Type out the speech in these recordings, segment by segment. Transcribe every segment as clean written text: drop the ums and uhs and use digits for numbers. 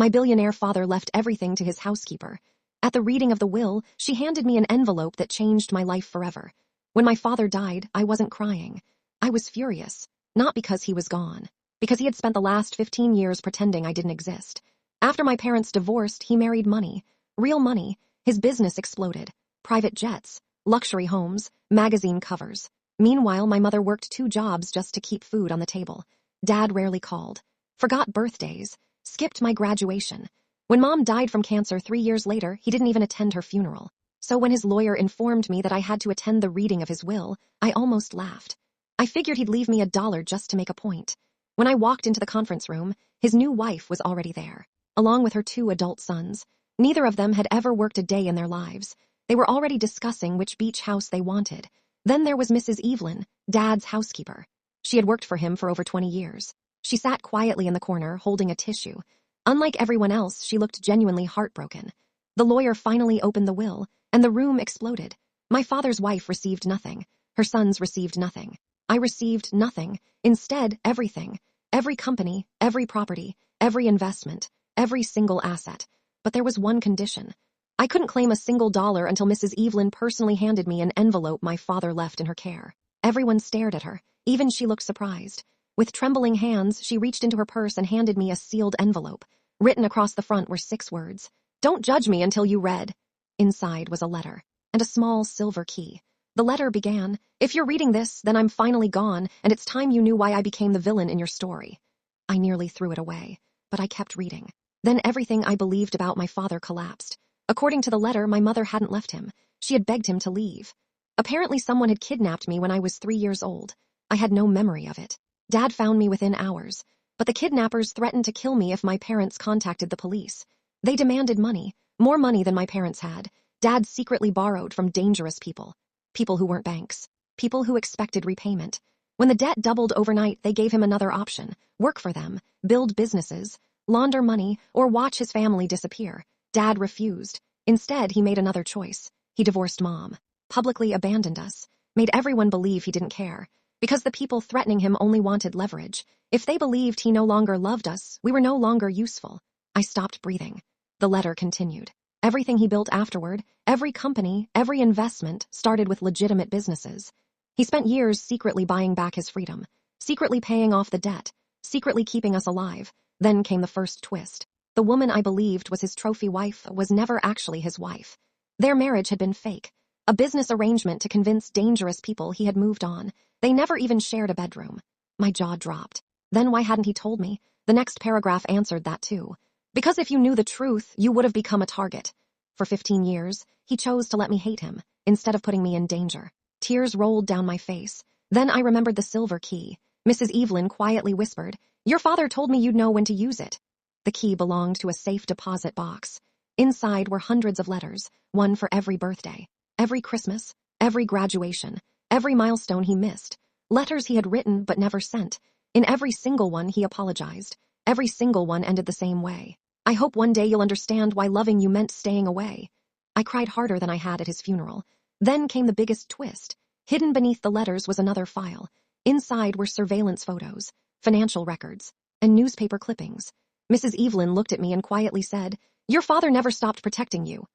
My billionaire father left everything to his housekeeper. At the reading of the will, she handed me an envelope that changed my life forever. When my father died, I wasn't crying. I was furious. Not because he was gone. Because he had spent the last 15 years pretending I didn't exist. After my parents divorced, he married money. Real money. His business exploded. Private jets, luxury homes, magazine covers. Meanwhile, my mother worked 2 jobs just to keep food on the table. Dad rarely called. Forgot birthdays. Skipped my graduation. When Mom died from cancer 3 years later, he didn't even attend her funeral. So when his lawyer informed me that I had to attend the reading of his will, I almost laughed. I figured he'd leave me $1 just to make a point. When I walked into the conference room, his new wife was already there, along with her 2 adult sons. Neither of them had ever worked a day in their lives. They were already discussing which beach house they wanted. Then there was Mrs. Evelyn, Dad's housekeeper. She had worked for him for over 20 years. She sat quietly in the corner, holding a tissue. Unlike everyone else, she looked genuinely heartbroken. The lawyer finally opened the will, and the room exploded. My father's wife received nothing. Her sons received nothing. I received nothing. Instead, everything. Every company, every property, every investment, every single asset. But there was one condition. I couldn't claim a single dollar until Mrs. Evelyn personally handed me an envelope my father left in her care. Everyone stared at her. Even she looked surprised. With trembling hands, she reached into her purse and handed me a sealed envelope. Written across the front were 6 words. "Don't judge me until you read." Inside was a letter, and a small silver key. The letter began, "If you're reading this, then I'm finally gone, and it's time you knew why I became the villain in your story." I nearly threw it away, but I kept reading. Then everything I believed about my father collapsed. According to the letter, my mother hadn't left him. She had begged him to leave. Apparently someone had kidnapped me when I was 3 years old. I had no memory of it. Dad found me within hours, but the kidnappers threatened to kill me if my parents contacted the police. They demanded money, more money than my parents had. Dad secretly borrowed from dangerous people. People who weren't banks. People who expected repayment. When the debt doubled overnight, they gave him another option. Work for them, build businesses, launder money, or watch his family disappear. Dad refused. Instead, he made another choice. He divorced Mom, publicly abandoned us, made everyone believe he didn't care. Because the people threatening him only wanted leverage. If they believed he no longer loved us, we were no longer useful. I stopped breathing. The letter continued. Everything he built afterward, every company, every investment, started with legitimate businesses. He spent years secretly buying back his freedom, secretly paying off the debt, secretly keeping us alive. Then came the first twist. The woman I believed was his trophy wife was never actually his wife. Their marriage had been fake. A business arrangement to convince dangerous people he had moved on. They never even shared a bedroom. My jaw dropped. Then why hadn't he told me? The next paragraph answered that too. Because if you knew the truth, you would have become a target. For 15 years, he chose to let me hate him, instead of putting me in danger. Tears rolled down my face. Then I remembered the silver key. Mrs. Evelyn quietly whispered, "Your father told me you'd know when to use it." The key belonged to a safe deposit box. Inside were hundreds of letters, one for every birthday, every Christmas, every graduation, every milestone he missed. Letters he had written but never sent. In every single one, he apologized. Every single one ended the same way. "I hope one day you'll understand why loving you meant staying away." I cried harder than I had at his funeral. Then came the biggest twist. Hidden beneath the letters was another file. Inside were surveillance photos, financial records, and newspaper clippings. Mrs. Evelyn looked at me and quietly said, "Your father never stopped protecting you."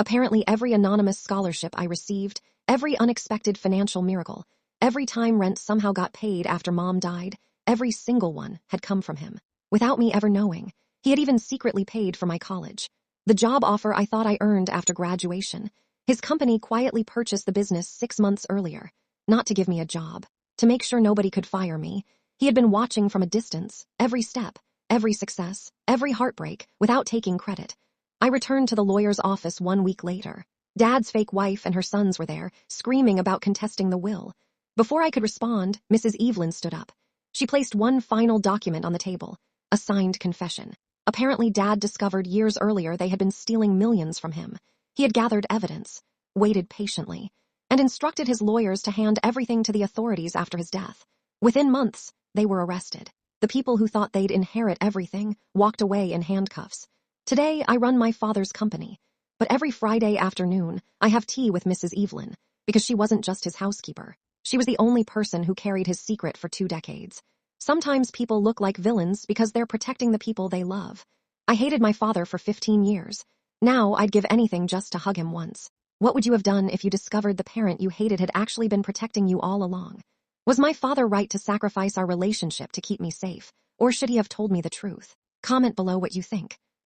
Apparently every anonymous scholarship I received, every unexpected financial miracle, every time rent somehow got paid after Mom died, every single one had come from him. Without me ever knowing. He had even secretly paid for my college. The job offer I thought I earned after graduation. His company quietly purchased the business 6 months earlier. Not to give me a job. To make sure nobody could fire me. He had been watching from a distance, every step, every success, every heartbreak, without taking credit. I returned to the lawyer's office 1 week later. Dad's fake wife and her sons were there, screaming about contesting the will. Before I could respond, Mrs. Evelyn stood up. She placed one final document on the table, a signed confession. Apparently Dad discovered years earlier they had been stealing millions from him. He had gathered evidence, waited patiently, and instructed his lawyers to hand everything to the authorities after his death. Within months, they were arrested. The people who thought they'd inherit everything walked away in handcuffs. Today, I run my father's company. But every Friday afternoon, I have tea with Mrs. Evelyn, because she wasn't just his housekeeper. She was the only person who carried his secret for 2 decades. Sometimes people look like villains because they're protecting the people they love. I hated my father for 15 years. Now I'd give anything just to hug him once. What would you have done if you discovered the parent you hated had actually been protecting you all along? Was my father right to sacrifice our relationship to keep me safe, or should he have told me the truth? Comment below what you think.